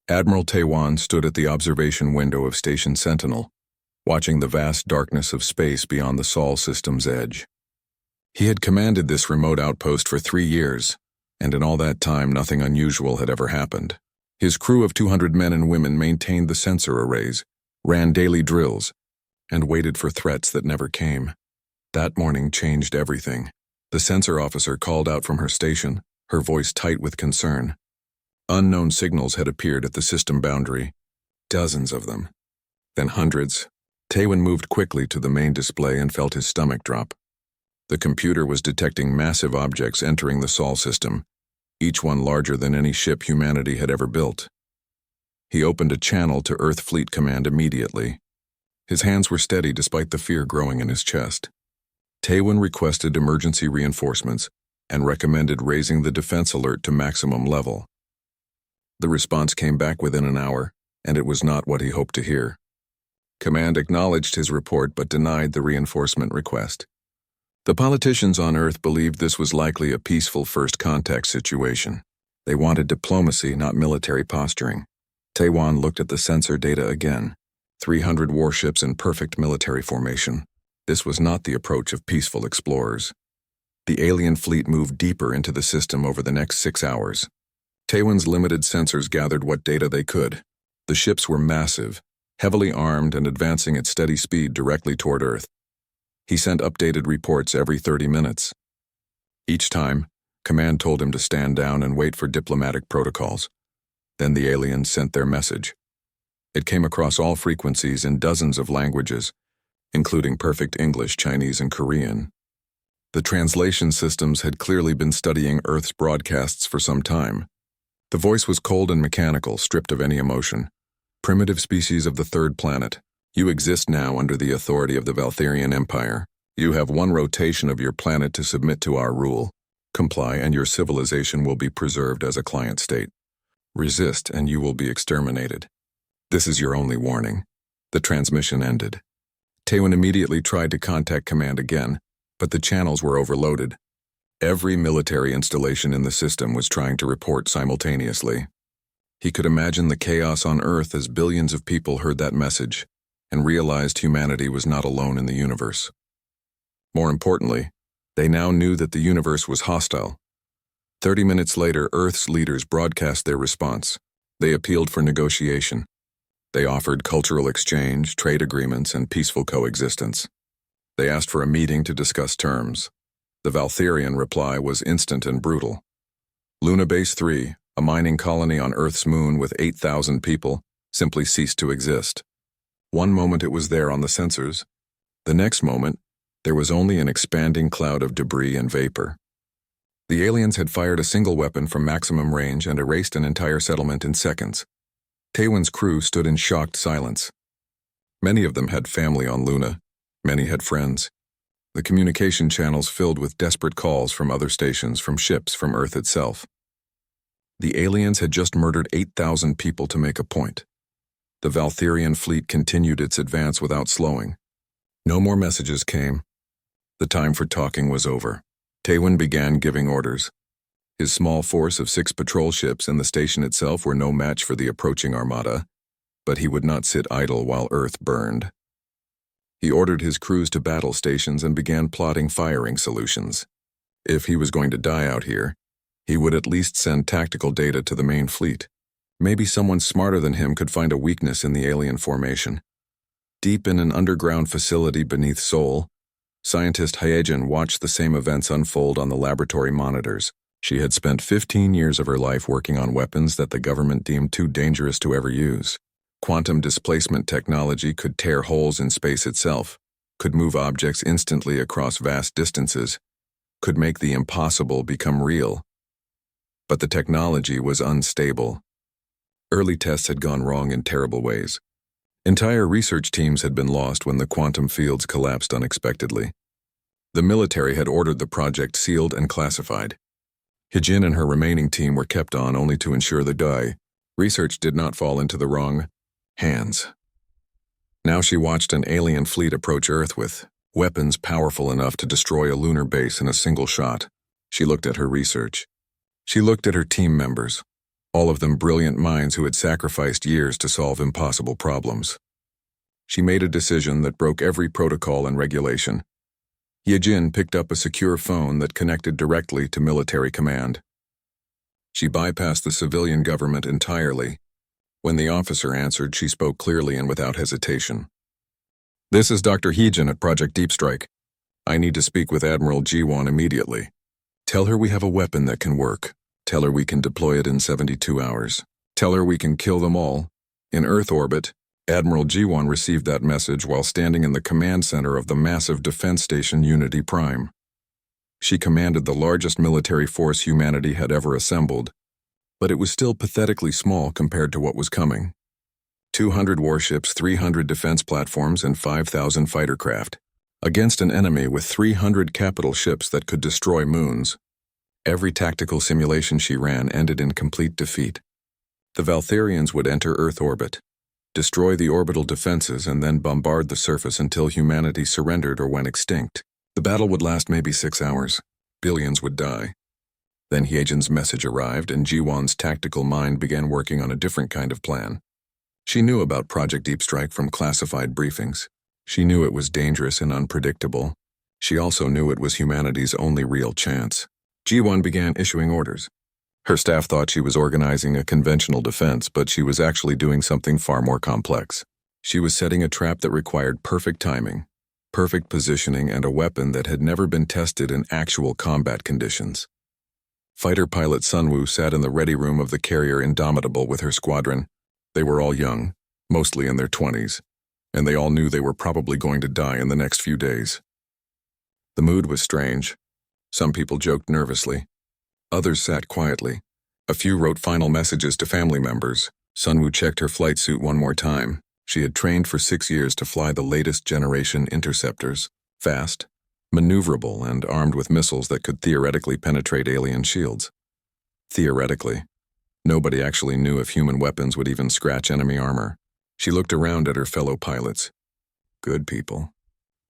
Admiral Taiwan stood at the observation window of Station Sentinel, watching the vast darkness of space beyond the Sol system's edge. He had commanded this remote outpost for 3 years, and in all that time nothing unusual had ever happened. His crew of 200 men and women maintained the sensor arrays, ran daily drills, and waited for threats that never came. That morning changed everything. The sensor officer called out from her station, her voice tight with concern. Unknown signals had appeared at the system boundary, dozens of them, then hundreds. Taiwan moved quickly to the main display and felt his stomach drop. The computer was detecting massive objects entering the Sol system, each one larger than any ship humanity had ever built. He opened a channel to Earth Fleet Command immediately. His hands were steady despite the fear growing in his chest. Taiwan requested emergency reinforcements and recommended raising the defense alert to maximum level. The response came back within an hour, and it was not what he hoped to hear. Command acknowledged his report but denied the reinforcement request. The politicians on Earth believed this was likely a peaceful first contact situation. They wanted diplomacy, not military posturing. Taiwan looked at the sensor data again. 300 warships in perfect military formation. This was not the approach of peaceful explorers. The alien fleet moved deeper into the system over the next 6 hours. Taiwan's limited sensors gathered what data they could. The ships were massive, heavily armed and advancing at steady speed directly toward Earth. He sent updated reports every 30 minutes. Each time, Command told him to stand down and wait for diplomatic protocols. Then the aliens sent their message. It came across all frequencies in dozens of languages, including perfect English, Chinese, and Korean. The translation systems had clearly been studying Earth's broadcasts for some time. The voice was cold and mechanical, stripped of any emotion. Primitive species of the third planet, you exist now under the authority of the Valtherian Empire. You have 1 rotation of your planet to submit to our rule. Comply and your civilization will be preserved as a client state. Resist and you will be exterminated. This is your only warning. The transmission ended. Taiwan immediately tried to contact Command again, but the channels were overloaded. Every military installation in the system was trying to report simultaneously. He could imagine the chaos on Earth as billions of people heard that message and realized humanity was not alone in the universe. More importantly, they now knew that the universe was hostile. 30 minutes later, Earth's leaders broadcast their response. They appealed for negotiation. They offered cultural exchange, trade agreements, and peaceful coexistence. They asked for a meeting to discuss terms. The Valtherian reply was instant and brutal. Luna Base 3, a mining colony on Earth's moon with 8,000 people, simply ceased to exist. One moment it was there on the sensors. The next moment, there was only an expanding cloud of debris and vapor. The aliens had fired a single weapon from maximum range and erased an entire settlement in seconds. Taiwan's crew stood in shocked silence. Many of them had family on Luna. Many had friends. The communication channels filled with desperate calls from other stations, from ships, from Earth itself. The aliens had just murdered 8,000 people to make a point. The Valtherian fleet continued its advance without slowing. No more messages came. The time for talking was over. Taiwan began giving orders. His small force of 6 patrol ships and the station itself were no match for the approaching armada, but he would not sit idle while Earth burned. He ordered his crews to battle stations and began plotting firing solutions. If he was going to die out here, he would at least send tactical data to the main fleet. Maybe someone smarter than him could find a weakness in the alien formation. Deep in an underground facility beneath Seoul, scientist Hyejin watched the same events unfold on the laboratory monitors. She had spent 15 years of her life working on weapons that the government deemed too dangerous to ever use. Quantum displacement technology could tear holes in space itself, could move objects instantly across vast distances, could make the impossible become real. But the technology was unstable. Early tests had gone wrong in terrible ways. Entire research teams had been lost when the quantum fields collapsed unexpectedly. The military had ordered the project sealed and classified. Hyejin and her remaining team were kept on only to ensure the research did not fall into the wrong hands. Now she watched an alien fleet approach Earth with weapons powerful enough to destroy a lunar base in a single shot. She looked at her research. She looked at her team members. all of them brilliant minds who had sacrificed years to solve impossible problems. She made a decision that broke every protocol and regulation. Yejin picked up a secure phone that connected directly to military command. She bypassed the civilian government entirely. When the officer answered, she spoke clearly and without hesitation. "This is Dr. Heejin at Project Deep Strike. I need to speak with Admiral Jiwon immediately. Tell her we have a weapon that can work. Tell her we can deploy it in 72 hours. Tell her we can kill them all. In Earth orbit." Admiral Jiwon received that message while standing in the command center of the massive defense station Unity Prime. She commanded the largest military force humanity had ever assembled, but it was still pathetically small compared to what was coming. 200 warships, 300 defense platforms, and 5,000 fighter craft, against an enemy with 300 capital ships that could destroy moons. Every tactical simulation she ran ended in complete defeat. The Valtharians would enter Earth orbit, destroy the orbital defenses, and then bombard the surface until humanity surrendered or went extinct. The battle would last maybe 6 hours. Billions would die. Then Hyejin's message arrived, and Jiwon's tactical mind began working on a different kind of plan. She knew about Project Deep Strike from classified briefings. She knew it was dangerous and unpredictable. She also knew it was humanity's only real chance. Jiwon began issuing orders. Her staff thought she was organizing a conventional defense, but she was actually doing something far more complex. She was setting a trap that required perfect timing, perfect positioning, and a weapon that had never been tested in actual combat conditions. Fighter pilot Sunwoo sat in the ready room of the carrier Indomitable with her squadron. They were all young, mostly in their 20s, and they all knew they were probably going to die in the next few days. The mood was strange. Some people joked nervously. Others sat quietly. A few wrote final messages to family members. Sunwoo checked her flight suit one more time. She had trained for 6 years to fly the latest generation interceptors, fast, maneuverable, and armed with missiles that could theoretically penetrate alien shields. Theoretically. Nobody actually knew if human weapons would even scratch enemy armor. She looked around at her fellow pilots. Good people.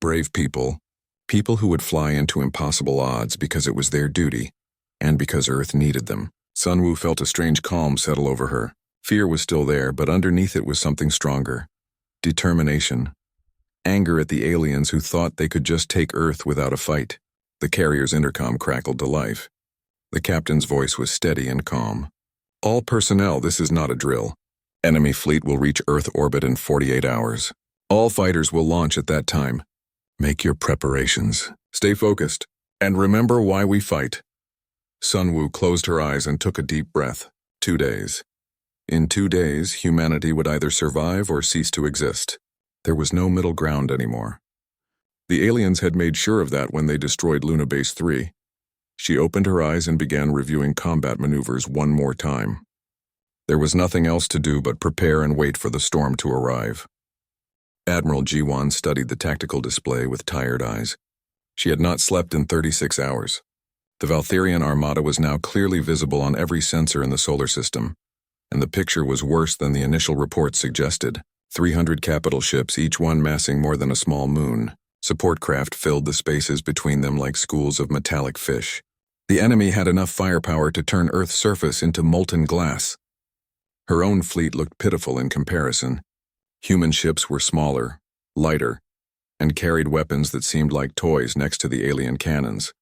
Brave people. People who would fly into impossible odds because it was their duty, and because Earth needed them. Sunwoo felt a strange calm settle over her. Fear was still there, but underneath it was something stronger. Determination. Anger at the aliens who thought they could just take Earth without a fight. The carrier's intercom crackled to life. The captain's voice was steady and calm. "All personnel, this is not a drill. Enemy fleet will reach Earth orbit in 48 hours. All fighters will launch at that time. Make your preparations. Stay focused. And remember why we fight." Sunwoo closed her eyes and took a deep breath. 2 days. In 2 days, humanity would either survive or cease to exist. There was no middle ground anymore. The aliens had made sure of that when they destroyed Luna Base 3. She opened her eyes and began reviewing combat maneuvers one more time. There was nothing else to do but prepare and wait for the storm to arrive. Admiral Jiwon studied the tactical display with tired eyes. She had not slept in 36 hours. The Valtharian armada was now clearly visible on every sensor in the solar system, and the picture was worse than the initial reports suggested. 300 capital ships, each one massing more than a small moon. Support craft filled the spaces between them like schools of metallic fish. The enemy had enough firepower to turn Earth's surface into molten glass. Her own fleet looked pitiful in comparison. Human ships were smaller, lighter, and carried weapons that seemed like toys next to the alien cannons.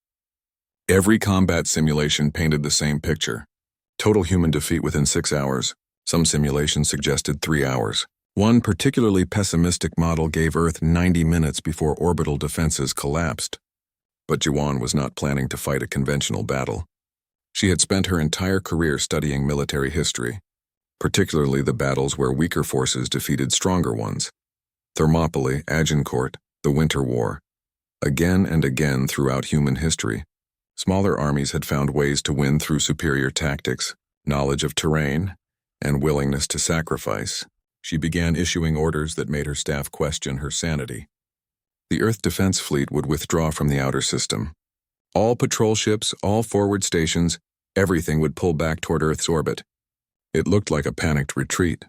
Every combat simulation painted the same picture. Total human defeat within 6 hours. Some simulations suggested 3 hours. One particularly pessimistic model gave Earth 90 minutes before orbital defenses collapsed. But Jiwon was not planning to fight a conventional battle. She had spent her entire career studying military history, particularly the battles where weaker forces defeated stronger ones. Thermopylae, Agincourt, the Winter War. Again and again throughout human history, smaller armies had found ways to win through superior tactics, knowledge of terrain, and willingness to sacrifice. She began issuing orders that made her staff question her sanity. The Earth Defense Fleet would withdraw from the outer system. All patrol ships, all forward stations, everything would pull back toward Earth's orbit. It looked like a panicked retreat.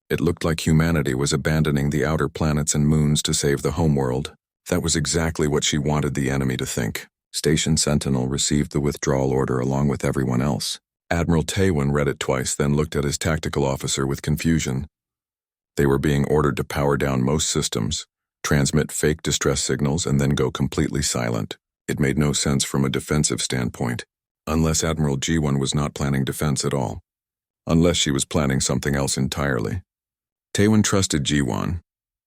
It looked like humanity was abandoning the outer planets and moons to save the homeworld. That was exactly what she wanted the enemy to think. Station Sentinel received the withdrawal order along with everyone else. Admiral Taewon read it twice, then looked at his tactical officer with confusion. They were being ordered to power down most systems, transmit fake distress signals, and then go completely silent. It made no sense from a defensive standpoint, unless Admiral G1 was not planning defense at all. Unless she was planning something else entirely. Taewon trusted G1.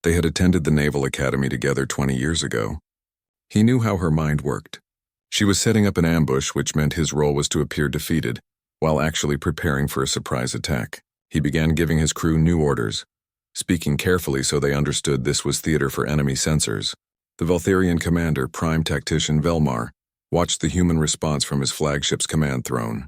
They had attended the Naval Academy together 20 years ago. He knew how her mind worked. She was setting up an ambush, which meant his role was to appear defeated, while actually preparing for a surprise attack. He began giving his crew new orders, speaking carefully so they understood this was theater for enemy sensors. The Veltharian commander, prime tactician Velmar, watched the human response from his flagship's command throne.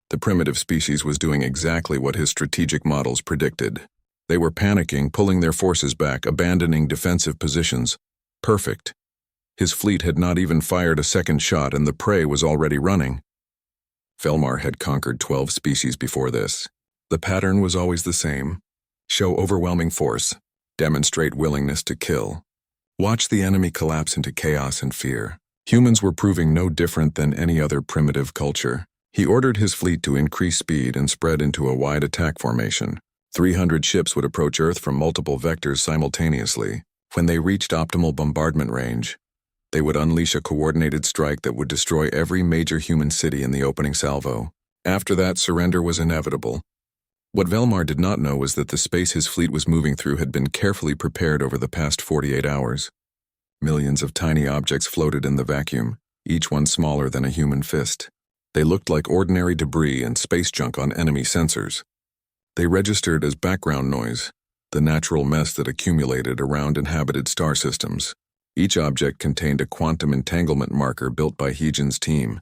The primitive species was doing exactly what his strategic models predicted. They were panicking, pulling their forces back, abandoning defensive positions. Perfect. His fleet had not even fired a second shot and the prey was already running. Velmar had conquered 12 species before this. The pattern was always the same. Show overwhelming force. Demonstrate willingness to kill. Watch the enemy collapse into chaos and fear. Humans were proving no different than any other primitive culture. He ordered his fleet to increase speed and spread into a wide attack formation. 300 ships would approach Earth from multiple vectors simultaneously. When they reached optimal bombardment range, they would unleash a coordinated strike that would destroy every major human city in the opening salvo. After that, surrender was inevitable. What Velmar did not know was that the space his fleet was moving through had been carefully prepared over the past 48 hours. Millions of tiny objects floated in the vacuum, each one smaller than a human fist. They looked like ordinary debris and space junk on enemy sensors. They registered as background noise, the natural mess that accumulated around inhabited star systems. Each object contained a quantum entanglement marker built by Heejin's team.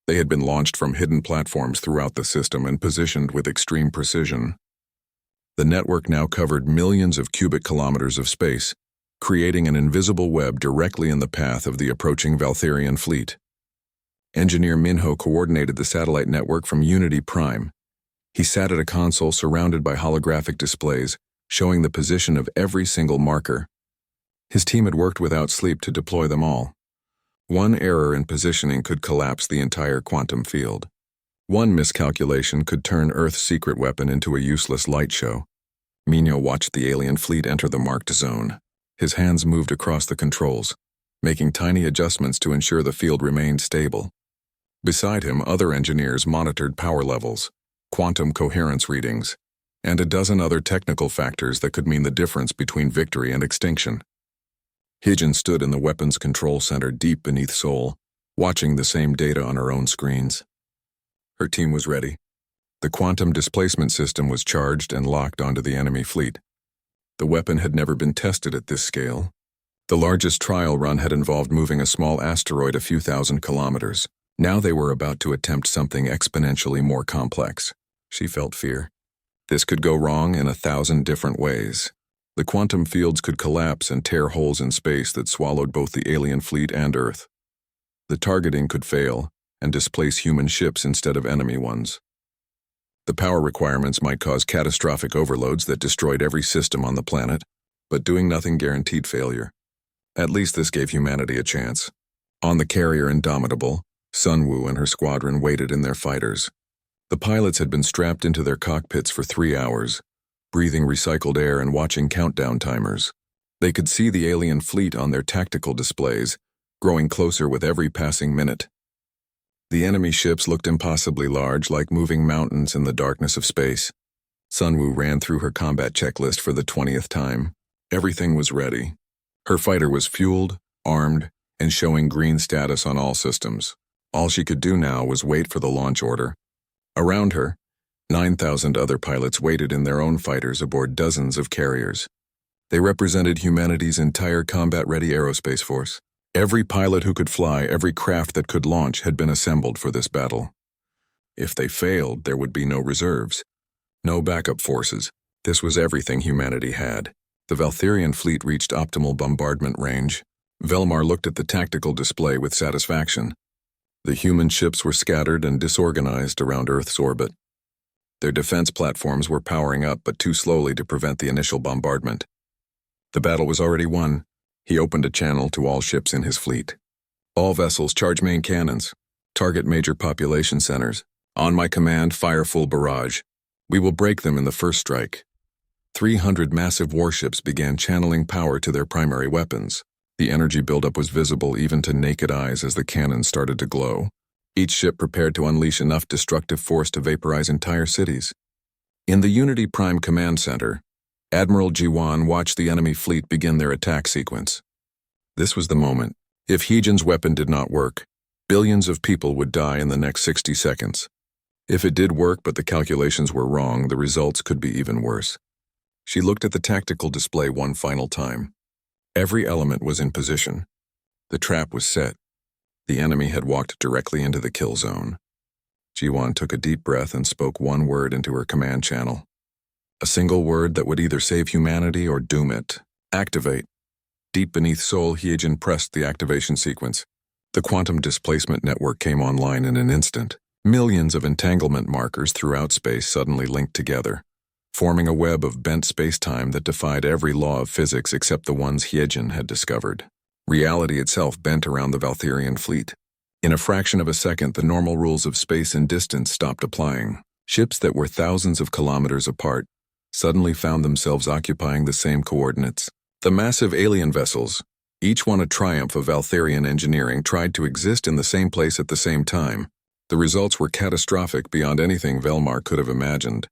They had been launched from hidden platforms throughout the system and positioned with extreme precision. The network now covered millions of cubic kilometers of space, creating an invisible web directly in the path of the approaching Veltharian fleet. Engineer Minho coordinated the satellite network from Unity Prime. He sat at a console surrounded by holographic displays, showing the position of every single marker. His team had worked without sleep to deploy them all. One error in positioning could collapse the entire quantum field. One miscalculation could turn Earth's secret weapon into a useless light show. Minho watched the alien fleet enter the marked zone. His hands moved across the controls, making tiny adjustments to ensure the field remained stable. Beside him, other engineers monitored power levels, quantum coherence readings, and a dozen other technical factors that could mean the difference between victory and extinction. Heejin stood in the weapons control center deep beneath Seoul, watching the same data on her own screens. Her team was ready. The quantum displacement system was charged and locked onto the enemy fleet. The weapon had never been tested at this scale. The largest trial run had involved moving a small asteroid a few thousand kilometers. Now they were about to attempt something exponentially more complex. She felt fear. This could go wrong in 1,000 different ways. The quantum fields could collapse and tear holes in space that swallowed both the alien fleet and Earth. The targeting could fail and displace human ships instead of enemy ones. The power requirements might cause catastrophic overloads that destroyed every system on the planet, but doing nothing guaranteed failure. At least this gave humanity a chance. On the carrier Indomitable, Sunwoo and her squadron waited in their fighters. The pilots had been strapped into their cockpits for 3 hours, breathing recycled air and watching countdown timers. They could see the alien fleet on their tactical displays, growing closer with every passing minute. The enemy ships looked impossibly large, like moving mountains in the darkness of space. Sunwoo ran through her combat checklist for the 20th time. Everything was ready. Her fighter was fueled, armed, and showing green status on all systems. All she could do now was wait for the launch order. Around her, 9,000 other pilots waited in their own fighters aboard dozens of carriers. They represented humanity's entire combat-ready aerospace force. Every pilot who could fly, every craft that could launch had been assembled for this battle. If they failed, there would be no reserves, no backup forces. This was everything humanity had. The Veltharian fleet reached optimal bombardment range. Velmar looked at the tactical display with satisfaction. The human ships were scattered and disorganized around Earth's orbit. Their defense platforms were powering up, but too slowly to prevent the initial bombardment. The battle was already won. He opened a channel to all ships in his fleet. All vessels charge main cannons. Target major population centers. On my command, fire full barrage. We will break them in the first strike. 300 massive warships began channeling power to their primary weapons. The energy buildup was visible even to naked eyes as the cannons started to glow. Each ship prepared to unleash enough destructive force to vaporize entire cities. In the Unity Prime Command Center, Admiral Jiwan watched the enemy fleet begin their attack sequence. This was the moment. If Heejin's weapon did not work, billions of people would die in the next 60 seconds. If it did work but the calculations were wrong, the results could be even worse. She looked at the tactical display one final time. Every element was in position. The trap was set. The enemy had walked directly into the kill zone. Jiwan took a deep breath and spoke one word into her command channel. A single word that would either save humanity or doom it. Activate. Deep beneath Seoul, Heejin pressed the activation sequence. The quantum displacement network came online in an instant. Millions of entanglement markers throughout space suddenly linked together, forming a web of bent space-time that defied every law of physics except the ones Heejin had discovered. Reality itself bent around the Valtherian fleet. In a fraction of a second, the normal rules of space and distance stopped applying. Ships that were thousands of kilometers apart suddenly found themselves occupying the same coordinates. The massive alien vessels, each one a triumph of Valtherian engineering, tried to exist in the same place at the same time. The results were catastrophic beyond anything Velmar could have imagined.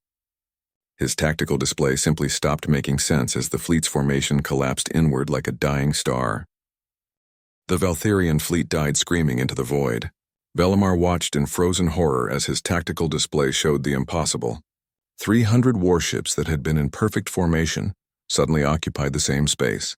His tactical display simply stopped making sense as the fleet's formation collapsed inward like a dying star. The Valtherian fleet died screaming into the void. Velmar watched in frozen horror as his tactical display showed the impossible. 300 warships that had been in perfect formation suddenly occupied the same space.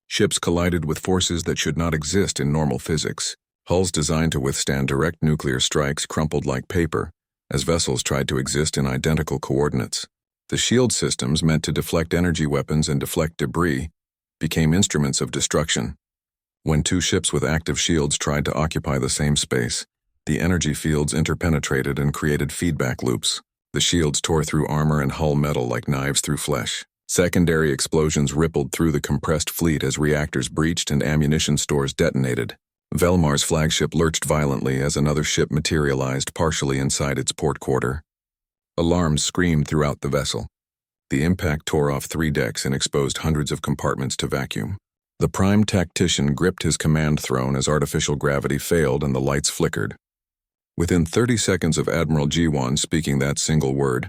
Ships collided with forces that should not exist in normal physics. Hulls designed to withstand direct nuclear strikes crumpled like paper as vessels tried to exist in identical coordinates. The shield systems meant to deflect energy weapons and deflect debris became instruments of destruction. When two ships with active shields tried to occupy the same space, the energy fields interpenetrated and created feedback loops. The shields tore through armor and hull metal like knives through flesh. Secondary explosions rippled through the compressed fleet as reactors breached and ammunition stores detonated. Velmar's flagship lurched violently as another ship materialized partially inside its port quarter. Alarms screamed throughout the vessel. The impact tore off 3 decks and exposed hundreds of compartments to vacuum. The prime tactician gripped his command throne as artificial gravity failed and the lights flickered. Within 30 seconds of Admiral Jiwan speaking that single word,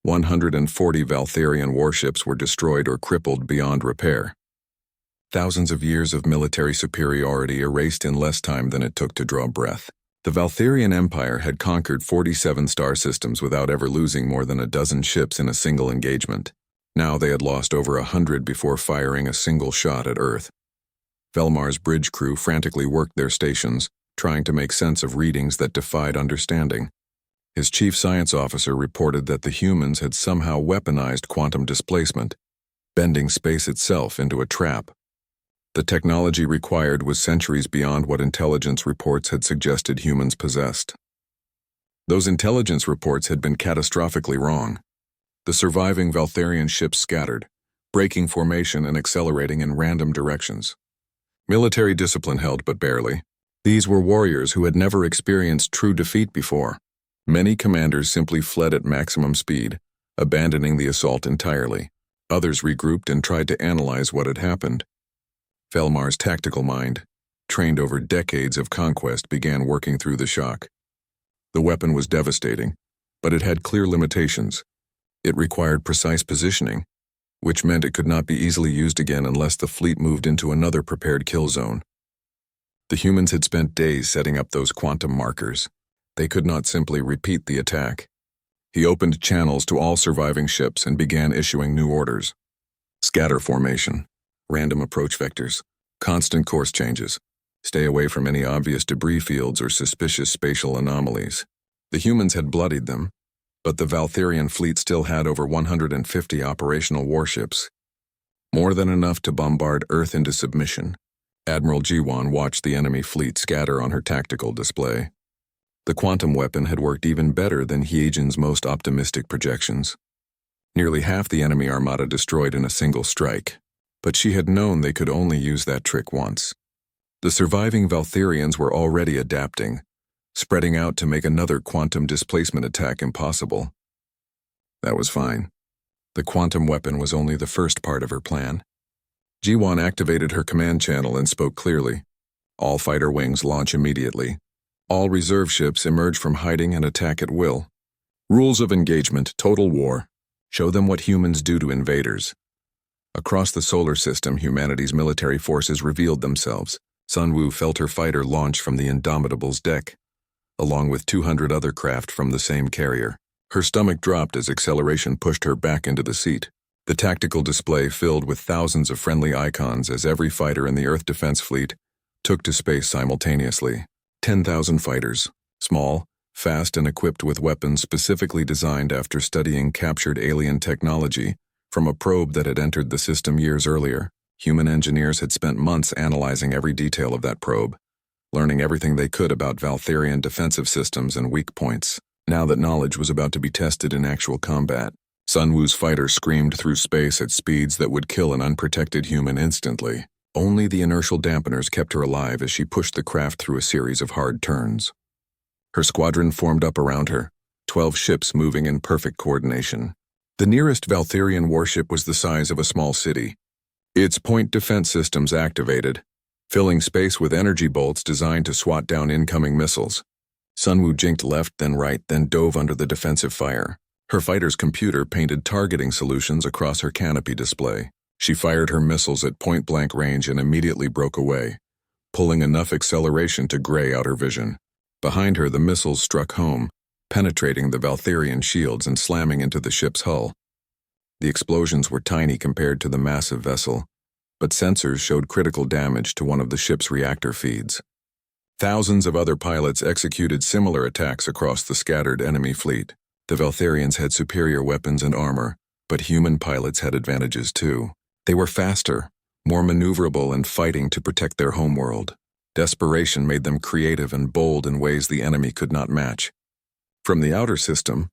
140 Valtherian warships were destroyed or crippled beyond repair. Thousands of years of military superiority erased in less time than it took to draw breath. The Valtherian Empire had conquered 47 star systems without ever losing more than a dozen ships in a single engagement. Now they had lost over 100 before firing a single shot at Earth. Velmar's bridge crew frantically worked their stations, trying to make sense of readings that defied understanding. His chief science officer reported that the humans had somehow weaponized quantum displacement, bending space itself into a trap. The technology required was centuries beyond what intelligence reports had suggested humans possessed. Those intelligence reports had been catastrophically wrong. The surviving Valtherian ships scattered, breaking formation and accelerating in random directions. Military discipline held but barely. These were warriors who had never experienced true defeat before. Many commanders simply fled at maximum speed, abandoning the assault entirely. Others regrouped and tried to analyze what had happened. Velmar's tactical mind, trained over decades of conquest, began working through the shock. The weapon was devastating, but it had clear limitations. It required precise positioning, which meant it could not be easily used again unless the fleet moved into another prepared kill zone. The humans had spent days setting up those quantum markers. They could not simply repeat the attack. He opened channels to all surviving ships and began issuing new orders. Scatter formation, random approach vectors, constant course changes. Stay away from any obvious debris fields or suspicious spatial anomalies. The humans had bloodied them, but the Valtherian fleet still had over 150 operational warships, more than enough to bombard Earth into submission. Admiral Jiwan watched the enemy fleet scatter on her tactical display. The quantum weapon had worked even better than Heejin's most optimistic projections. Nearly half the enemy armada destroyed in a single strike, but she had known they could only use that trick once. The surviving Valtherians were already adapting, spreading out to make another quantum displacement attack impossible. That was fine. The quantum weapon was only the first part of her plan. Ji-won activated her command channel and spoke clearly. All fighter wings launch immediately. All reserve ships emerge from hiding and attack at will. Rules of engagement, total war. Show them what humans do to invaders. Across the solar system, humanity's military forces revealed themselves. Sunwoo felt her fighter launch from the Indomitable's deck, along with 200 other craft from the same carrier. Her stomach dropped as acceleration pushed her back into the seat. The tactical display filled with thousands of friendly icons as every fighter in the Earth Defense Fleet took to space simultaneously. 10,000 fighters, small, fast and equipped with weapons specifically designed after studying captured alien technology from a probe that had entered the system years earlier. Human engineers had spent months analyzing every detail of that probe, learning everything they could about Valtherian defensive systems and weak points. Now that knowledge was about to be tested in actual combat, Sunwoo's fighter screamed through space at speeds that would kill an unprotected human instantly. Only the inertial dampeners kept her alive as she pushed the craft through a series of hard turns. Her squadron formed up around her, 12 ships moving in perfect coordination. The nearest Valtherian warship was the size of a small city. Its point defense systems activated, filling space with energy bolts designed to swat down incoming missiles. Sunwoo jinked left, then right, then dove under the defensive fire. Her fighter's computer painted targeting solutions across her canopy display. She fired her missiles at point-blank range and immediately broke away, pulling enough acceleration to gray out her vision. Behind her, the missiles struck home, penetrating the Valtherian shields and slamming into the ship's hull. The explosions were tiny compared to the massive vessel, but sensors showed critical damage to one of the ship's reactor feeds. Thousands of other pilots executed similar attacks across the scattered enemy fleet. The Valtherians had superior weapons and armor, but human pilots had advantages too. They were faster, more maneuverable, and fighting to protect their homeworld. Desperation made them creative and bold in ways the enemy could not match. From the outer system,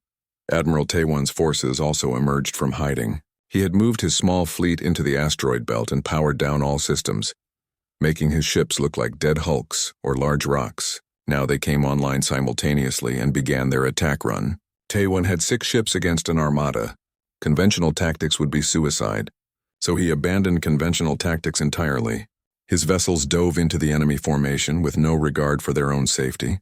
Admiral Taewon's forces also emerged from hiding. He had moved his small fleet into the asteroid belt and powered down all systems, making his ships look like dead hulks or large rocks. Now they came online simultaneously and began their attack run. Taewon had 6 ships against an armada. Conventional tactics would be suicide, so he abandoned conventional tactics entirely. His vessels dove into the enemy formation with no regard for their own safety,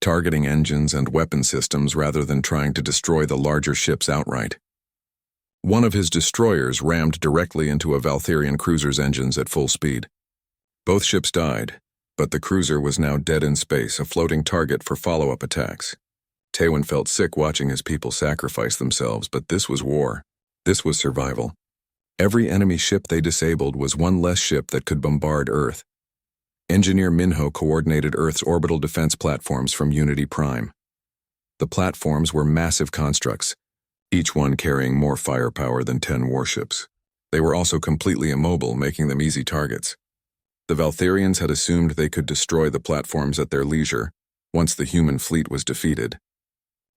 targeting engines and weapon systems rather than trying to destroy the larger ships outright. One of his destroyers rammed directly into a Valtherian cruiser's engines at full speed. Both ships died, but the cruiser was now dead in space, a floating target for follow-up attacks. Taewon felt sick watching his people sacrifice themselves, but this was war. This was survival. Every enemy ship they disabled was one less ship that could bombard Earth. Engineer Minho coordinated Earth's orbital defense platforms from Unity Prime. The platforms were massive constructs, each one carrying more firepower than 10 warships. They were also completely immobile, making them easy targets. The Valtherians had assumed they could destroy the platforms at their leisure once the human fleet was defeated.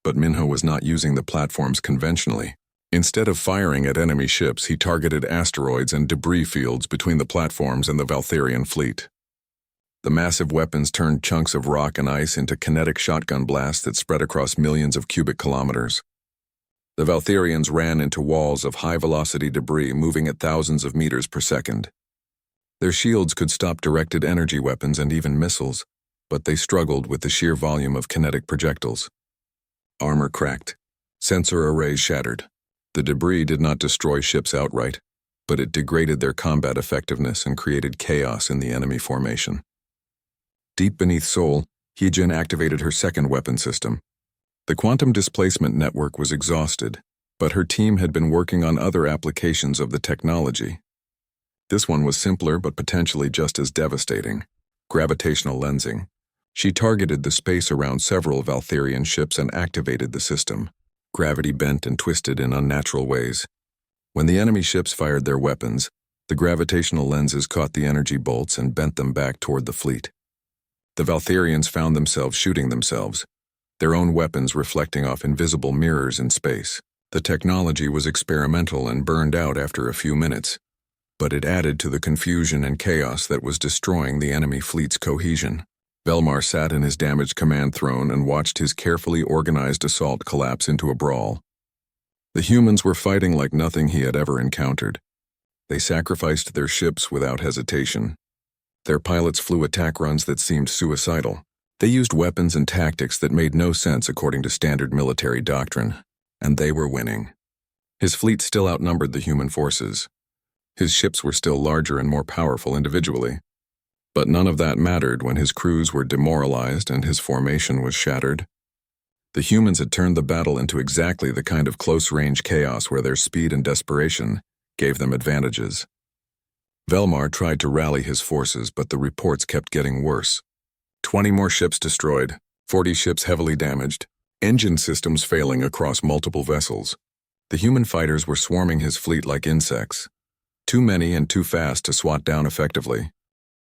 But Minho was not using the platforms conventionally. Instead of firing at enemy ships, he targeted asteroids and debris fields between the platforms and the Valtherian fleet. The massive weapons turned chunks of rock and ice into kinetic shotgun blasts that spread across millions of cubic kilometers. The Valtherians ran into walls of high-velocity debris moving at thousands of meters per second. Their shields could stop directed energy weapons and even missiles, but they struggled with the sheer volume of kinetic projectiles. Armor cracked. Sensor arrays shattered. The debris did not destroy ships outright, but it degraded their combat effectiveness and created chaos in the enemy formation. Deep beneath Seoul, Heejin activated her second weapon system. The quantum displacement network was exhausted, but her team had been working on other applications of the technology. This one was simpler but potentially just as devastating: gravitational lensing. She targeted the space around several Valtherian ships and activated the system. Gravity bent and twisted in unnatural ways. When the enemy ships fired their weapons, the gravitational lenses caught the energy bolts and bent them back toward the fleet. The Valtherians found themselves shooting themselves, their own weapons reflecting off invisible mirrors in space. The technology was experimental and burned out after a few minutes, but it added to the confusion and chaos that was destroying the enemy fleet's cohesion. Velmar sat in his damaged command throne and watched his carefully organized assault collapse into a brawl. The humans were fighting like nothing he had ever encountered. They sacrificed their ships without hesitation. Their pilots flew attack runs that seemed suicidal. They used weapons and tactics that made no sense according to standard military doctrine, and they were winning. His fleet still outnumbered the human forces. His ships were still larger and more powerful individually. But none of that mattered when his crews were demoralized and his formation was shattered. The humans had turned the battle into exactly the kind of close-range chaos where their speed and desperation gave them advantages. Velmar tried to rally his forces, but the reports kept getting worse. 20 more ships destroyed, 40 ships heavily damaged, engine systems failing across multiple vessels. The human fighters were swarming his fleet like insects. Too many and too fast to swat down effectively.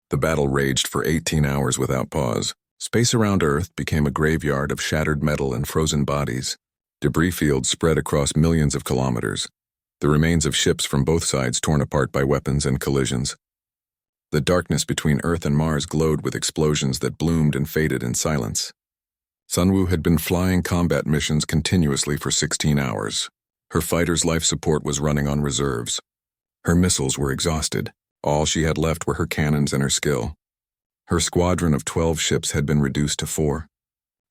The battle raged for 18 hours without pause. Space around Earth became a graveyard of shattered metal and frozen bodies. Debris fields spread across millions of kilometers. The remains of ships from both sides torn apart by weapons and collisions. The darkness between Earth and Mars glowed with explosions that bloomed and faded in silence. Sunwoo had been flying combat missions continuously for 16 hours. Her fighter's life support was running on reserves. Her missiles were exhausted. All she had left were her cannons and her skill. Her squadron of 12 ships had been reduced to 4.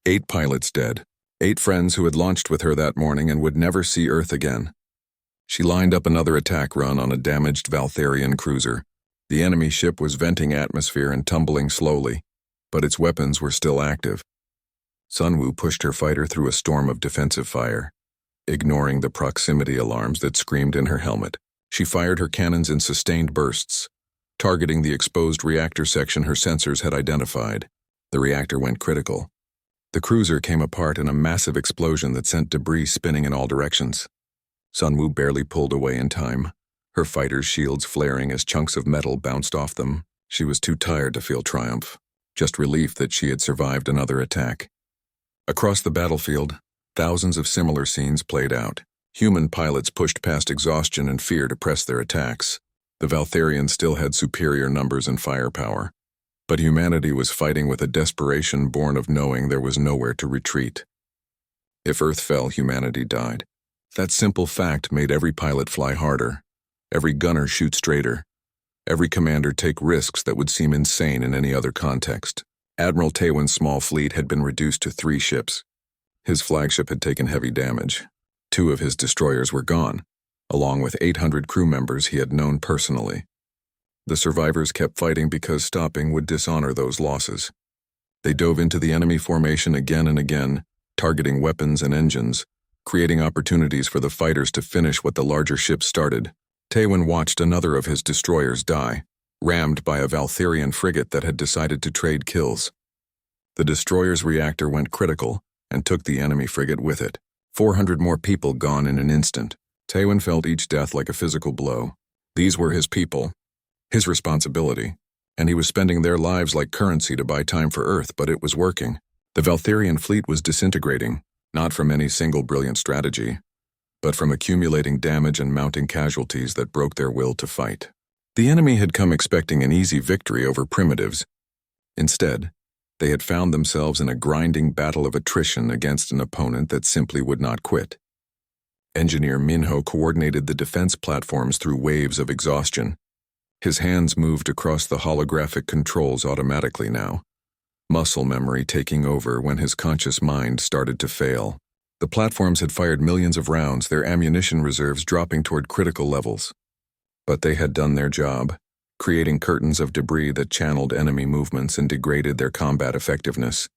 8 pilots dead. 8 friends who had launched with her that morning and would never see Earth again. She lined up another attack run on a damaged Valtharian cruiser. The enemy ship was venting atmosphere and tumbling slowly, but its weapons were still active. Sunwoo pushed her fighter through a storm of defensive fire. Ignoring the proximity alarms that screamed in her helmet, she fired her cannons in sustained bursts, targeting the exposed reactor section her sensors had identified. The reactor went critical. The cruiser came apart in a massive explosion that sent debris spinning in all directions. Sunwoo barely pulled away in time, her fighter's shields flaring as chunks of metal bounced off them. She was too tired to feel triumph, just relief that she had survived another attack. Across the battlefield, thousands of similar scenes played out. Human pilots pushed past exhaustion and fear to press their attacks. The Valtharians still had superior numbers and firepower, but humanity was fighting with a desperation born of knowing there was nowhere to retreat. If Earth fell, humanity died. That simple fact made every pilot fly harder, every gunner shoot straighter, every commander take risks that would seem insane in any other context. Admiral Taewon's small fleet had been reduced to 3 ships. His flagship had taken heavy damage. 2 of his destroyers were gone, along with 800 crew members he had known personally. The survivors kept fighting because stopping would dishonor those losses. They dove into the enemy formation again and again, targeting weapons and engines, creating opportunities for the fighters to finish what the larger ships started. Taewon watched another of his destroyers die, rammed by a Valtharian frigate that had decided to trade kills. The destroyer's reactor went critical and took the enemy frigate with it. 400 more people gone in an instant. Taewon felt each death like a physical blow. These were his people, his responsibility, and he was spending their lives like currency to buy time for Earth, but it was working. The Valtharian fleet was disintegrating, not from any single brilliant strategy, but from accumulating damage and mounting casualties that broke their will to fight. The enemy had come expecting an easy victory over primitives. Instead, they had found themselves in a grinding battle of attrition against an opponent that simply would not quit. Engineer Minho coordinated the defense platforms through waves of exhaustion. His hands moved across the holographic controls automatically now, muscle memory taking over when his conscious mind started to fail. The platforms had fired millions of rounds, their ammunition reserves dropping toward critical levels. But they had done their job, creating curtains of debris that channeled enemy movements and degraded their combat effectiveness.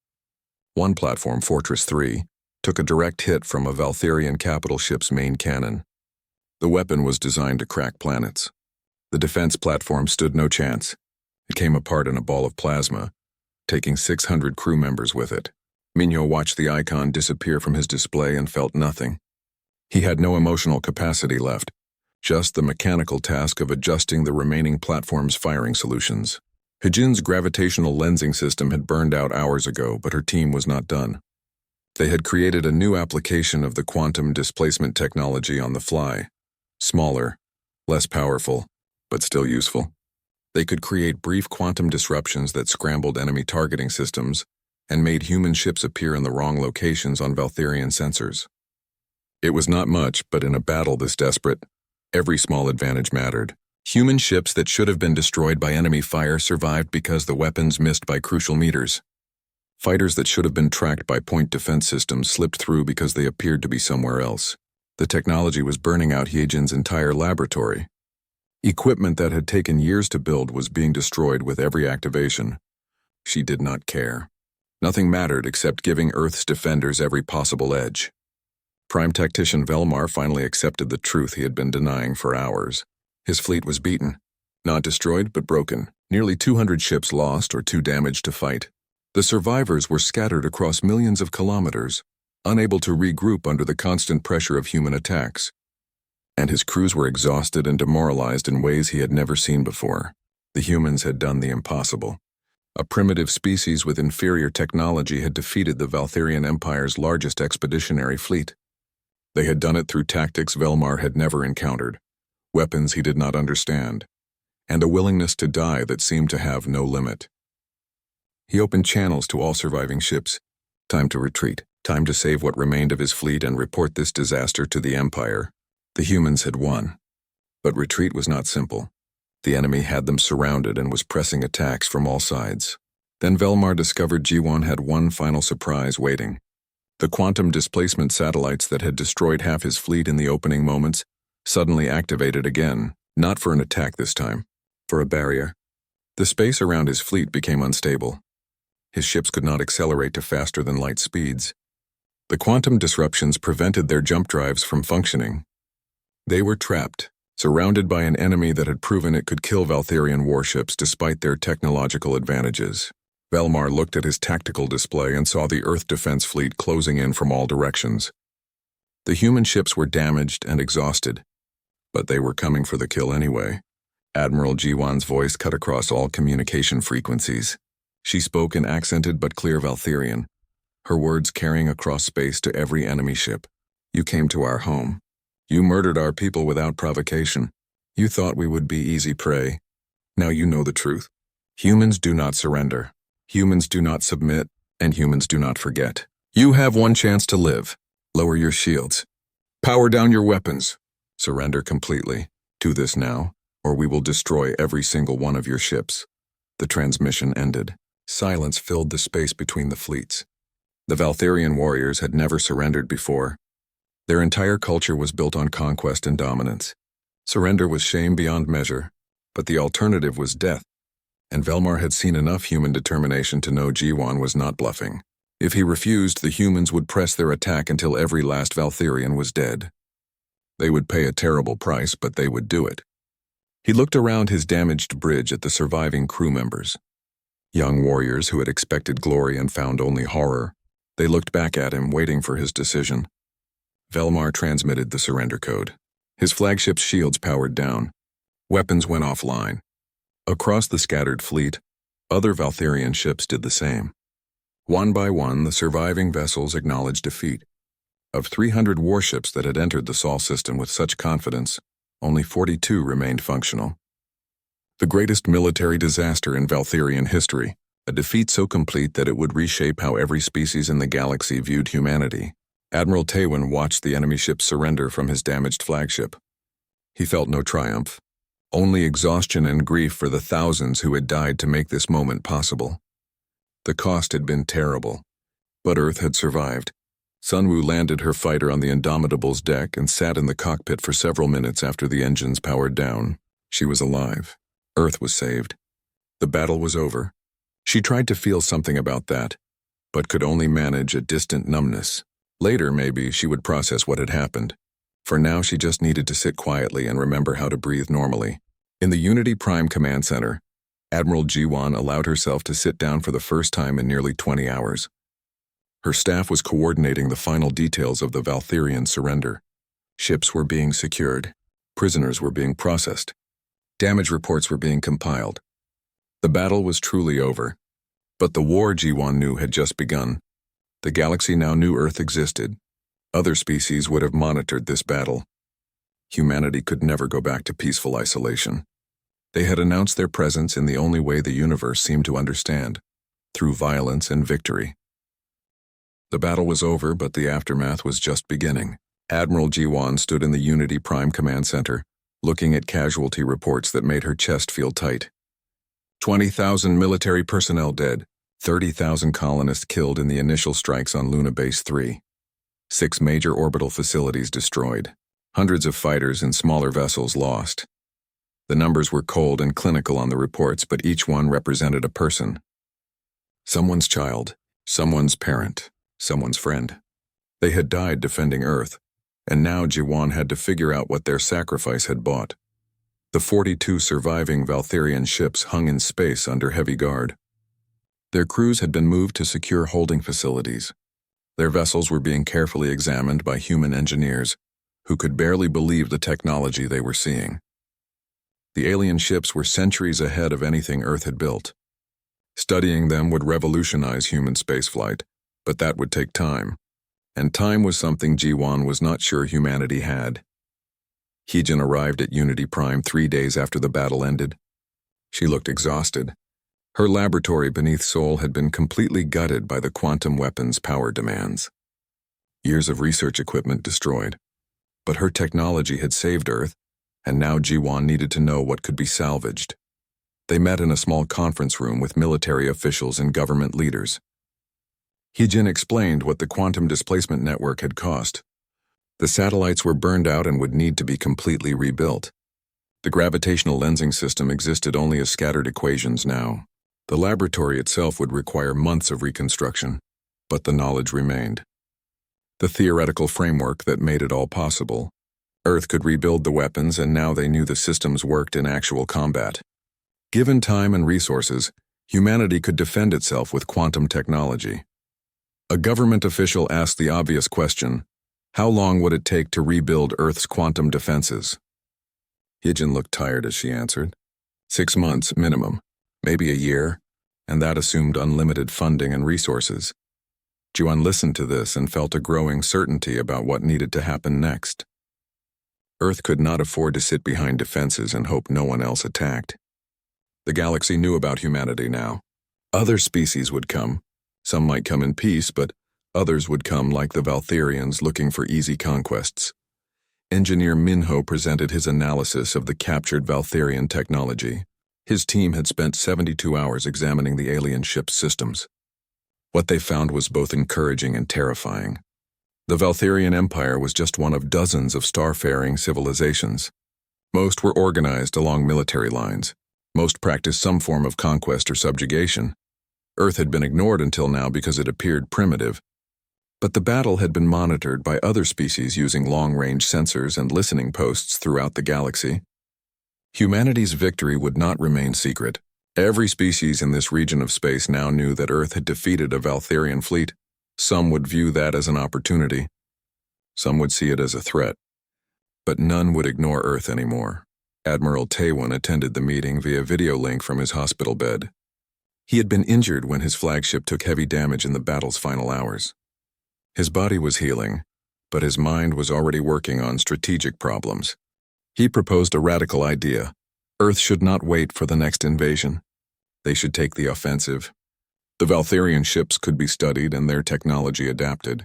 One platform, Fortress 3, took a direct hit from a Valtharian capital ship's main cannon. The weapon was designed to crack planets. The defense platform stood no chance. It came apart in a ball of plasma, taking 600 crew members with it. Minho watched the icon disappear from his display and felt nothing. He had no emotional capacity left, just the mechanical task of adjusting the remaining platform's firing solutions. Hijin's gravitational lensing system had burned out hours ago, but her team was not done. They had created a new application of the quantum displacement technology on the fly. Smaller, less powerful, but still useful. They could create brief quantum disruptions that scrambled enemy targeting systems and made human ships appear in the wrong locations on Valtherian sensors. It was not much, but in a battle this desperate, every small advantage mattered. Human ships that should have been destroyed by enemy fire survived because the weapons missed by crucial meters. Fighters that should have been tracked by point defense systems slipped through because they appeared to be somewhere else. The technology was burning out Hyejin's entire laboratory. Equipment that had taken years to build was being destroyed with every activation. She did not care. Nothing mattered except giving Earth's defenders every possible edge. Prime Tactician Velmar finally accepted the truth he had been denying for hours. His fleet was beaten. Not destroyed, but broken. Nearly 200 ships lost or too damaged to fight. The survivors were scattered across millions of kilometers, unable to regroup under the constant pressure of human attacks. And his crews were exhausted and demoralized in ways he had never seen before. The humans had done the impossible. A primitive species with inferior technology had defeated the Valtherian Empire's largest expeditionary fleet. They had done it through tactics Velmar had never encountered, weapons he did not understand, and a willingness to die that seemed to have no limit. He opened channels to all surviving ships. Time to retreat, time to save what remained of his fleet and report this disaster to the Empire. The humans had won. But retreat was not simple. The enemy had them surrounded and was pressing attacks from all sides. Then Velmar discovered G1 had one final surprise waiting. The quantum displacement satellites that had destroyed half his fleet in the opening moments suddenly activated again, not for an attack this time, for a barrier. The space around his fleet became unstable. His ships could not accelerate to faster than light speeds. The quantum disruptions prevented their jump drives from functioning. They were trapped, surrounded by an enemy that had proven it could kill Valtherian warships despite their technological advantages. Velmar looked at his tactical display and saw the Earth defense fleet closing in from all directions. The human ships were damaged and exhausted, but they were coming for the kill anyway. Admiral G1's voice cut across all communication frequencies. She spoke in accented but clear Valtherian, her words carrying across space to every enemy ship. You came to our home. You murdered our people without provocation. You thought we would be easy prey. Now you know the truth. Humans do not surrender. Humans do not submit, and humans do not forget. You have one chance to live. Lower your shields. Power down your weapons. Surrender completely. Do this now, or we will destroy every single one of your ships. The transmission ended. Silence filled the space between the fleets. The Valtherian warriors had never surrendered before. Their entire culture was built on conquest and dominance. Surrender was shame beyond measure, but the alternative was death, and Velmar had seen enough human determination to know G1 was not bluffing. If he refused, the humans would press their attack until every last Valtherian was dead. They would pay a terrible price, but they would do it. He looked around his damaged bridge at the surviving crew members. Young warriors who had expected glory and found only horror. They looked back at him, waiting for his decision. Velmar transmitted the surrender code. His flagship's shields powered down. Weapons went offline. Across the scattered fleet, other Valtherian ships did the same. One by one, the surviving vessels acknowledged defeat. Of 300 warships that had entered the Sol system with such confidence, only 42 remained functional. The greatest military disaster in Valtherian history, a defeat so complete that it would reshape how every species in the galaxy viewed humanity. Admiral Tewin watched the enemy ship surrender from his damaged flagship. He felt no triumph, only exhaustion and grief for the thousands who had died to make this moment possible. The cost had been terrible, but Earth had survived. Sunwoo landed her fighter on the Indomitable's deck and sat in the cockpit for several minutes after the engines powered down. She was alive. Earth was saved. The battle was over. She tried to feel something about that, but could only manage a distant numbness. Later, maybe, she would process what had happened. For now, she just needed to sit quietly and remember how to breathe normally. In the Unity Prime Command Center, Admiral G1 allowed herself to sit down for the first time in nearly 20 hours. Her staff was coordinating the final details of the Valtherian surrender. Ships were being secured. Prisoners were being processed. Damage reports were being compiled. The battle was truly over. But the war, G1 knew, had just begun. The galaxy now knew Earth existed. Other species would have monitored this battle. Humanity could never go back to peaceful isolation. They had announced their presence in the only way the universe seemed to understand, through violence and victory. The battle was over, but the aftermath was just beginning. Admiral Ji-won stood in the Unity Prime Command Center, looking at casualty reports that made her chest feel tight. 20,000 military personnel dead, 30,000 colonists killed in the initial strikes on Luna Base 3. 6 major orbital facilities destroyed. Hundreds of fighters and smaller vessels lost. The numbers were cold and clinical on the reports, but each one represented a person. Someone's child, someone's parent, someone's friend. They had died defending Earth, and now Ji-won had to figure out what their sacrifice had bought. The 42 surviving Valtherian ships hung in space under heavy guard. Their crews had been moved to secure holding facilities. Their vessels were being carefully examined by human engineers, who could barely believe the technology they were seeing. The alien ships were centuries ahead of anything Earth had built. Studying them would revolutionize human spaceflight, but that would take time. And time was something Ji-won was not sure humanity had. Heejin arrived at Unity Prime 3 days after the battle ended. She looked exhausted. Her laboratory beneath Seoul had been completely gutted by the quantum weapons' power demands. Years of research equipment destroyed. But her technology had saved Earth, and now Ji-won needed to know what could be salvaged. They met in a small conference room with military officials and government leaders. Heejin explained what the quantum displacement network had cost. The satellites were burned out and would need to be completely rebuilt. The gravitational lensing system existed only as scattered equations now. The laboratory itself would require months of reconstruction, but the knowledge remained. The theoretical framework that made it all possible. Earth could rebuild the weapons, and now they knew the systems worked in actual combat. Given time and resources, humanity could defend itself with quantum technology. A government official asked the obvious question: how long would it take to rebuild Earth's quantum defenses? Heejin looked tired as she answered. 6 months minimum, maybe a year, and that assumed unlimited funding and resources. Ji-won listened to this and felt a growing certainty about what needed to happen next. Earth could not afford to sit behind defenses and hope no one else attacked. The galaxy knew about humanity now. Other species would come. Some might come in peace, but others would come like the Valtherians looking for easy conquests. Engineer Minho presented his analysis of the captured Valtherian technology. His team had spent 72 hours examining the alien ship's systems. What they found was both encouraging and terrifying. The Valtherian Empire was just one of dozens of starfaring civilizations. Most were organized along military lines. Most practiced some form of conquest or subjugation. Earth had been ignored until now because it appeared primitive. But the battle had been monitored by other species using long-range sensors and listening posts throughout the galaxy. Humanity's victory would not remain secret. Every species in this region of space now knew that Earth had defeated a Valtherian fleet. Some would view that as an opportunity. Some would see it as a threat. But none would ignore Earth anymore. Admiral Taewon attended the meeting via video link from his hospital bed. He had been injured when his flagship took heavy damage in the battle's final hours. His body was healing, but his mind was already working on strategic problems. He proposed a radical idea. Earth should not wait for the next invasion. They should take the offensive. The Valtherian ships could be studied and their technology adapted.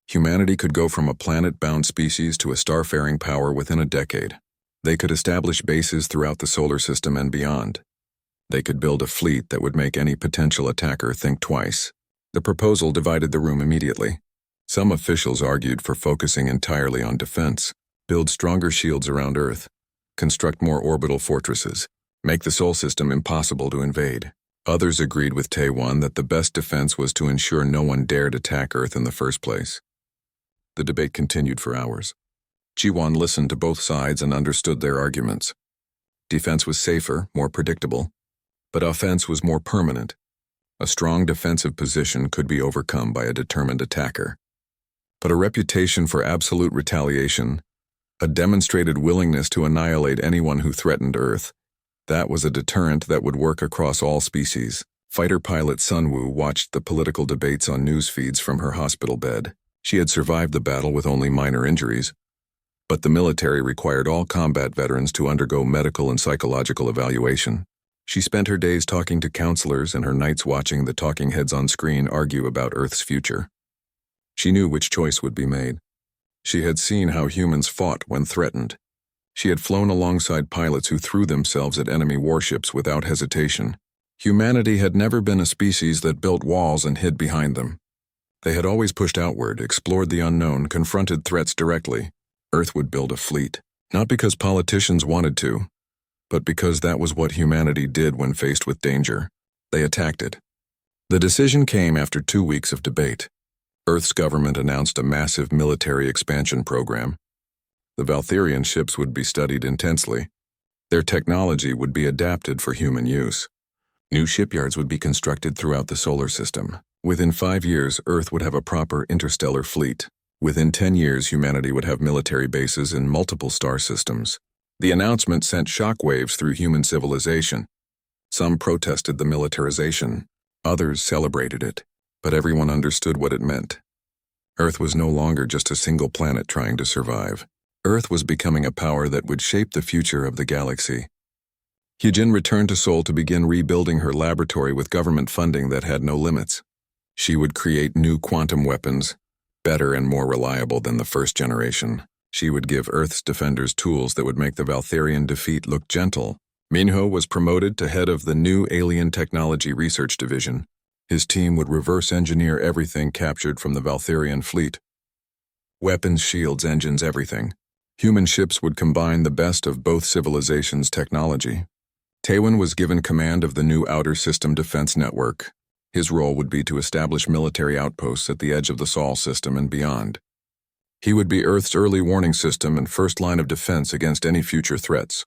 Humanity could go from a planet-bound species to a starfaring power within a decade. They could establish bases throughout the solar system and beyond. They could build a fleet that would make any potential attacker think twice. The proposal divided the room immediately. Some officials argued for focusing entirely on defense, build stronger shields around Earth, construct more orbital fortresses, make the Sol system impossible to invade. Others agreed with Taewon that the best defense was to ensure no one dared attack Earth in the first place. The debate continued for hours. Ji-won listened to both sides and understood their arguments. Defense was safer, more predictable, but offense was more permanent. A strong defensive position could be overcome by a determined attacker. But a reputation for absolute retaliation, a demonstrated willingness to annihilate anyone who threatened Earth, that was a deterrent that would work across all species. Fighter pilot Sunwoo watched the political debates on news feeds from her hospital bed. She had survived the battle with only minor injuries. But the military required all combat veterans to undergo medical and psychological evaluation. She spent her days talking to counselors and her nights watching the talking heads on screen argue about Earth's future. She knew which choice would be made. She had seen how humans fought when threatened. She had flown alongside pilots who threw themselves at enemy warships without hesitation. Humanity had never been a species that built walls and hid behind them. They had always pushed outward, explored the unknown, confronted threats directly. Earth would build a fleet, not because politicians wanted to, but because that was what humanity did when faced with danger. They attacked it. The decision came after 2 weeks of debate. Earth's government announced a massive military expansion program. The Valtherian ships would be studied intensely. Their technology would be adapted for human use. New shipyards would be constructed throughout the solar system. Within 5 years, Earth would have a proper interstellar fleet. Within 10 years, humanity would have military bases in multiple star systems. The announcement sent shockwaves through human civilization. Some protested the militarization. Others celebrated it. But everyone understood what it meant. Earth was no longer just a single planet trying to survive. Earth was becoming a power that would shape the future of the galaxy. Hyejin returned to Seoul to begin rebuilding her laboratory with government funding that had no limits. She would create new quantum weapons, better and more reliable than the first generation. She would give Earth's defenders tools that would make the Valtherian defeat look gentle. Minho was promoted to head of the new Alien Technology Research Division. His team would reverse engineer everything captured from the Valtherian fleet. Weapons, shields, engines, everything. Human ships would combine the best of both civilizations' technology. Taewon was given command of the new Outer System Defense Network. His role would be to establish military outposts at the edge of the Sol system and beyond. He would be Earth's early warning system and first line of defense against any future threats.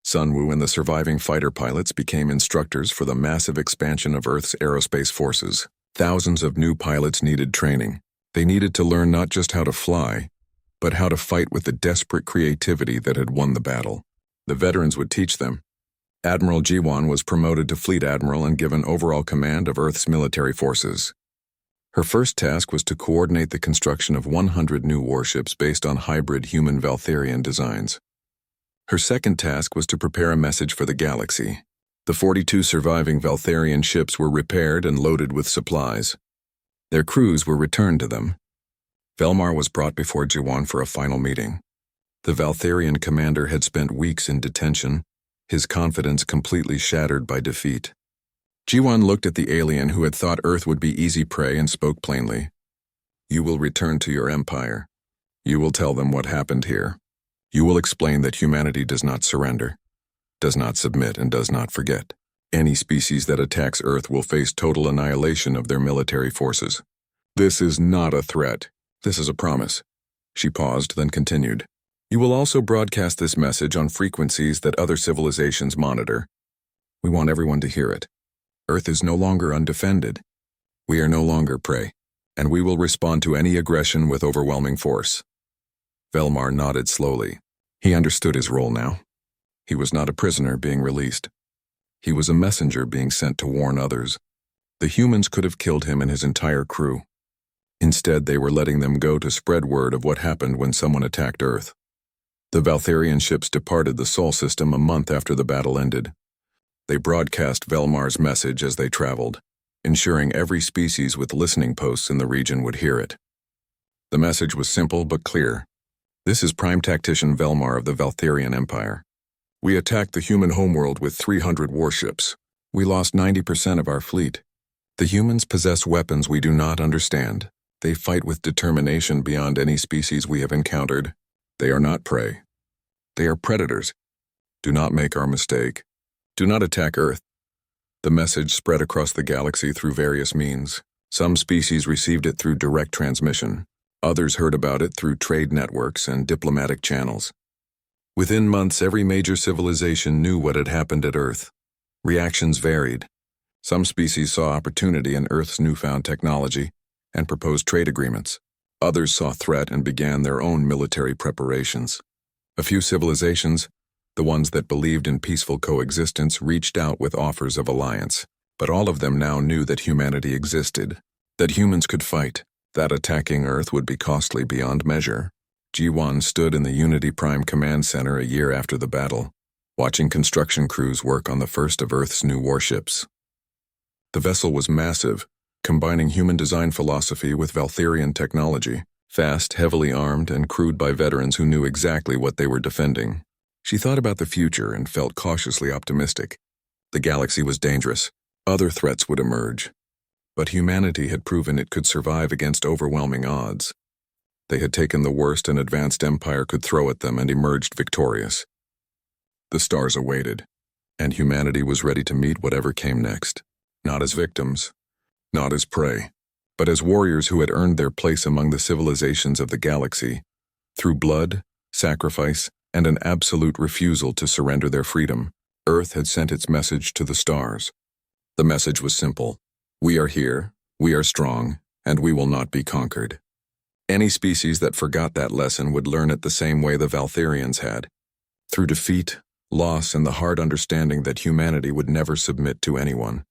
Sunwoo and the surviving fighter pilots became instructors for the massive expansion of Earth's aerospace forces. Thousands of new pilots needed training. They needed to learn not just how to fly, but how to fight with the desperate creativity that had won the battle. The veterans would teach them. Admiral Jiwon was promoted to Fleet Admiral and given overall command of Earth's military forces. Her first task was to coordinate the construction of 100 new warships based on hybrid human Valtherian designs. Her second task was to prepare a message for the galaxy. The 42 surviving Valtherian ships were repaired and loaded with supplies. Their crews were returned to them. Velmar was brought before Jiwon for a final meeting. The Valtherian commander had spent weeks in detention, his confidence completely shattered by defeat. Jiwon looked at the alien who had thought Earth would be easy prey and spoke plainly. "You will return to your empire. You will tell them what happened here. You will explain that humanity does not surrender, does not submit, and does not forget. Any species that attacks Earth will face total annihilation of their military forces. This is not a threat. This is a promise." She paused, then continued. "You will also broadcast this message on frequencies that other civilizations monitor. We want everyone to hear it. Earth is no longer undefended. We are no longer prey, and we will respond to any aggression with overwhelming force." Velmar nodded slowly. He understood his role now. He was not a prisoner being released. He was a messenger being sent to warn others. The humans could have killed him and his entire crew. Instead, they were letting them go to spread word of what happened when someone attacked Earth. The Valtherian ships departed the Sol system a month after the battle ended. They broadcast Velmar's message as they traveled, ensuring every species with listening posts in the region would hear it. The message was simple but clear. "This is Prime Tactician Velmar of the Valtherian Empire. We attacked the human homeworld with 300 warships. We lost 90% of our fleet. The humans possess weapons we do not understand. They fight with determination beyond any species we have encountered. They are not prey. They are predators. Do not make our mistake. Do not attack Earth." The message spread across the galaxy through various means. Some species received it through direct transmission. Others heard about it through trade networks and diplomatic channels. Within months, every major civilization knew what had happened at Earth. Reactions varied. Some species saw opportunity in Earth's newfound technology and proposed trade agreements. Others saw threat and began their own military preparations. A few civilizations, the ones that believed in peaceful coexistence, reached out with offers of alliance. But all of them now knew that humanity existed, that humans could fight, that attacking Earth would be costly beyond measure. G1 stood in the Unity Prime Command Center a year after the battle, watching construction crews work on the first of Earth's new warships. The vessel was massive, combining human design philosophy with Valtherian technology, fast, heavily armed, and crewed by veterans who knew exactly what they were defending. She thought about the future and felt cautiously optimistic. The galaxy was dangerous. Other threats would emerge. But humanity had proven it could survive against overwhelming odds. They had taken the worst an advanced empire could throw at them and emerged victorious. The stars awaited, and humanity was ready to meet whatever came next. Not as victims, not as prey, but as warriors who had earned their place among the civilizations of the galaxy, through blood, sacrifice, and an absolute refusal to surrender their freedom. Earth had sent its message to the stars. The message was simple. We are here, we are strong, and we will not be conquered. Any species that forgot that lesson would learn it the same way the Valtherians had, through defeat, loss, and the hard understanding that humanity would never submit to anyone.